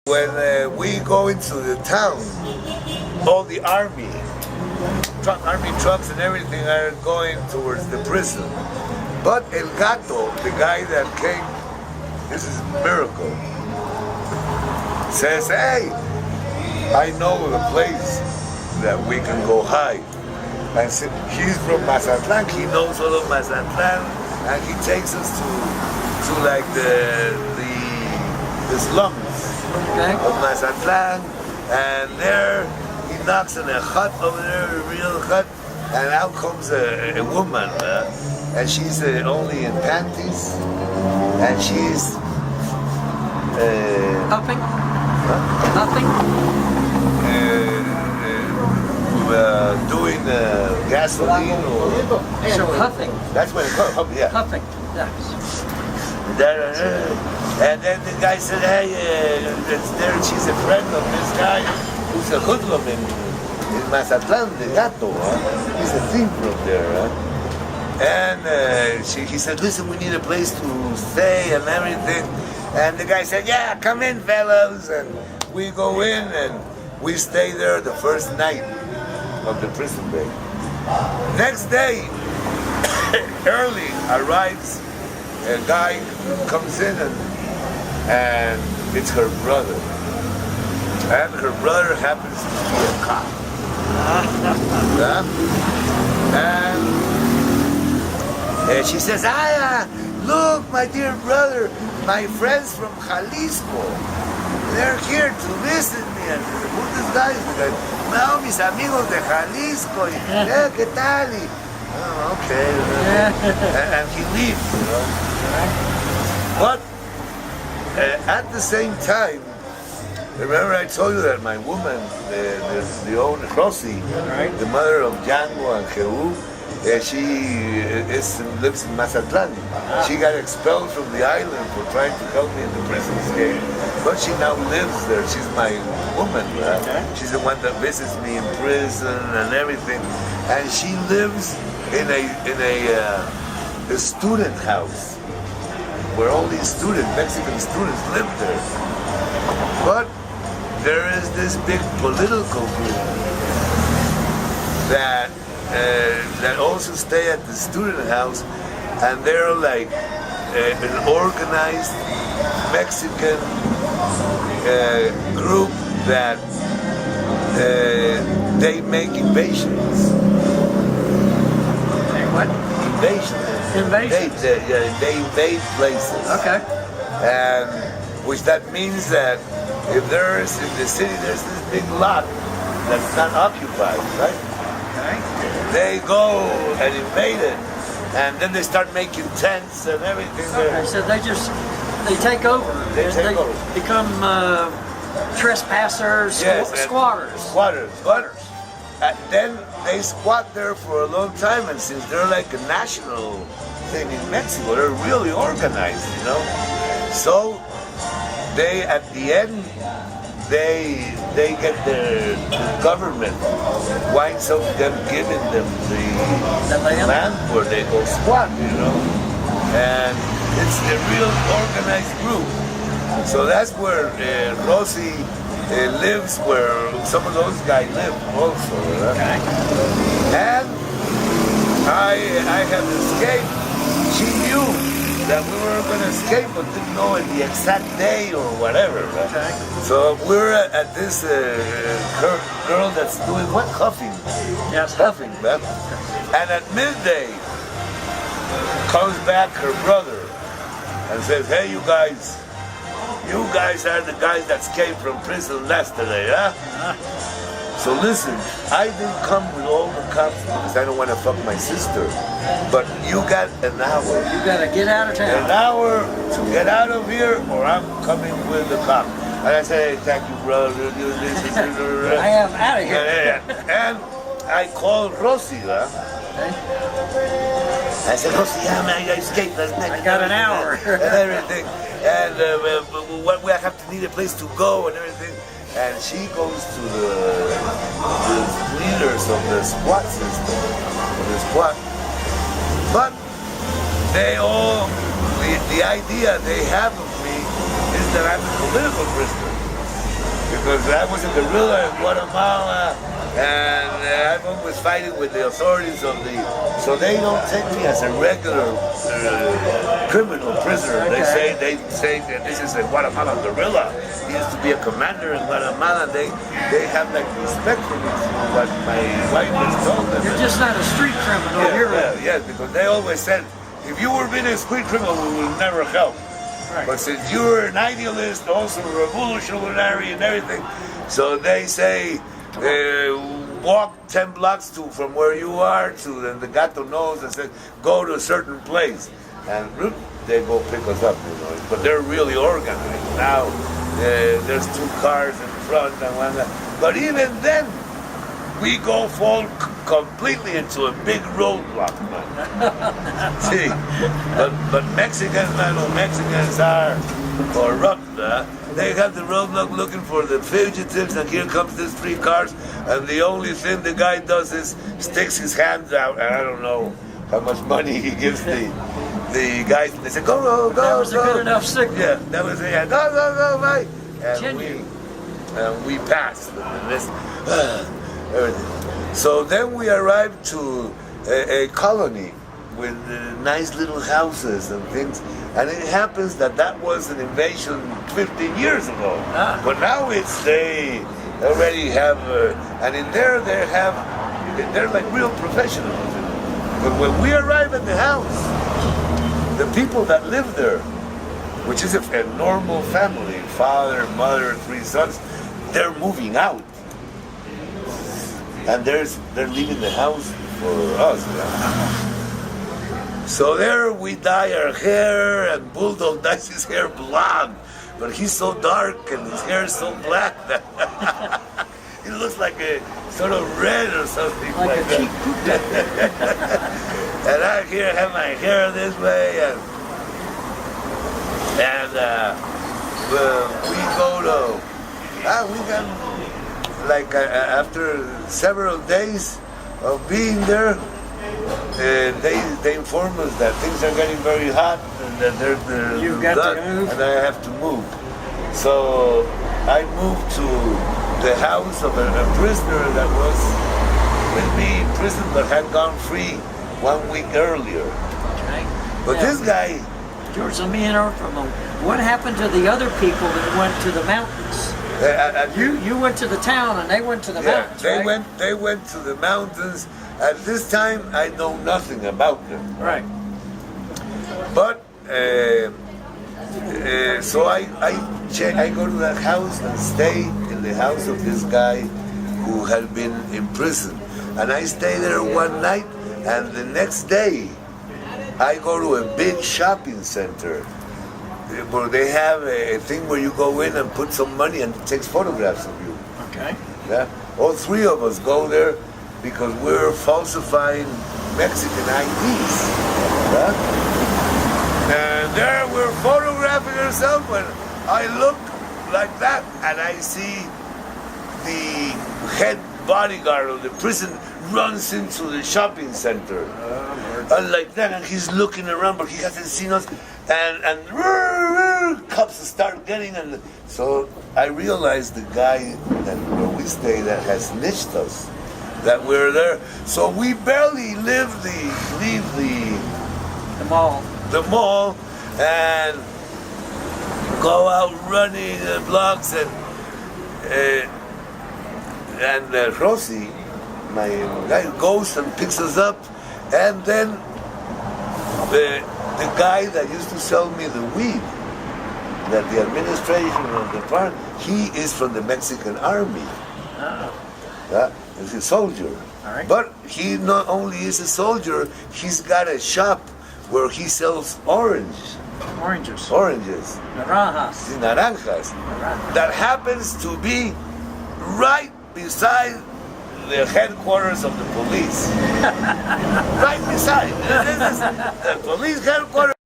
When we go into the town, all the army trucks and everything are going towards the prison. But El Gato, the guy that came, this is a miracle, says, hey, I know the place that we can go hide. And so he's from Mazatlan, he knows all of Mazatlan, and he takes us to like the slums of Mazatlan, and there he knocks on a hut over there, a real hut, and out comes a woman, and she's only in panties, and she's Huffing? huh? Huffing? Doing gasoline or So huffing. that's what it called, yeah. Huffing, yes. And then the guy said, hey, it's there, she's a friend of this guy who's a hoodlum in Mazatlan, the Gato, he's a thief from there. And he said, listen, we need a place to stay and everything. And the guy said, yeah, come in, fellows. And we go in and we stay there the first night of the prison break. Next day, early arrives a guy, comes in and it's her brother. And her brother happens to be a cop. And she says, look, my dear brother, my friends from Jalisco, they're here to visit me. And who's this guy? No, mis amigos de Jalisco. ¿Qué tal? Oh, okay. And he leaves, you know. But at the same time, remember I told you that my woman, the owner, Rosie, the mother of Django and Jehu, she lives in Mazatlan. She got expelled from the island for trying to help me in the prison escape, but she now lives there. She's my woman. She's the one that visits me in prison and everything, and she lives in a student house where only Mexican students live there. But there is this big political group that also stay at the student house, and they're like an organized Mexican group that they make invasions. What? Invasions. They invade places. Okay. And which that means that if there's in the city there's this big lot that's not occupied, right? They go and invade it, and then they start making tents and everything. Okay, so they take over. They take over. Become trespassers, Yes, squatters. Squatters. And then they squat there for a long time, and since they're like a national thing in Mexico, they're really organized, you know. So they, at the end, they get the government winds up them giving them the land where they go squat, you know. And it's a real organized group. So that's where Rosie lives, where some of those guys live also. And I have escaped. She knew that we were going to escape, but didn't know the exact day or whatever. Right? So we're at this girl that's doing what? Huffing. Yes, Huffing. Right? And at midday comes back her brother and says, hey, you guys are the guys that came from prison yesterday, huh? So listen, I didn't come with all the cops because I don't want to fuck my sister. But you got an hour. You gotta get out of town. An hour to get out of here, or I'm coming with the cop. And I say, hey, thank you, brother. I am out of here. And I called Rosie, huh? I said, Rosie, I escaped last night. I got an hour. And everything. And we have to need a place to go and everything. And she goes to the leaders of the squat system, But they all, the idea they have of me is that I'm a political prisoner. because I was a guerrilla in Guatemala, and I'm always fighting with the authorities of so they don't take me as a regular criminal prisoner. They say that this is a Guatemalan guerrilla. He used to be a commander in Guatemala. They have like respect for me, what my wife has told them. You're just not a street criminal. Yeah, because they always said, if you were being a street criminal, we will never help. Right. But since you're an idealist, also revolutionary and everything, so they say, walk 10 blocks from where you are to, and the gato knows and says, go to a certain place. And they go pick us up, But they're really organized. Now, there's 2 cars in front and one. But even then, we fall completely into a big roadblock, man. See, but Mexicans are corrupt. They have the roadblock looking for the fugitives, and here comes these 3 cars, and the only thing the guy does is sticks his hands out, and I don't know how much money he gives the guys. And they say, go. That was a good enough signal. Yeah, that was it. Yeah, go, mate. And we passed. And this, everything. So then we arrived to a colony with nice little houses and things. And it happens that was an invasion 15 years ago. But now they already have, and in there they're like real professionals. But when we arrive at the house, the people that live there, which is a normal family, father, mother, 3 sons, they're moving out. And they're leaving the house for us. So there we dye our hair, and Bulldog dyes his hair blonde, but he's so dark and his hair is so black that it looks like a sort of red or something like that. And I here have my hair this way, and we go to, we can, like after several days of being there, they inform us that things are getting very hot and that they're You've got done, to move. and I have to move. So I moved to the house of a prisoner that was with me in prison but had gone free 1 week earlier. Okay. But this guy, George, let me interrupt for a moment. What happened to the other people that went to the mountains? You went to the town and they went to the mountains, right? They went to the mountains. At this time, I know nothing about them. Right. But so I go to that house and stay in the house of this guy who had been in prison, and I stay there one night, and the next day I go to a big shopping center where they have a thing where you go in and put some money and it takes photographs of you. Okay. Yeah, all 3 of us go there because we're falsifying Mexican IDs. Yeah? And there we're photographing ourselves, and I look like that, and I see the head bodyguard of the prison runs into the shopping center. And like that, and he's looking around, but he hasn't seen us, and cops start getting, and so I realized the guy where we stay that has snitched us, that we're there. So we barely leave The mall. the mall and go out running the blocks, and Rosie, my guy, goes and picks us up, and then the guy that used to sell me the weed, that the administration of the park, he is from the Mexican army. He's a soldier. All right. But he not only is a soldier, he's got a shop where he sells oranges. Naranjas. Naranjas. That happens to be right beside the headquarters of the police. Right beside. This is the police headquarters.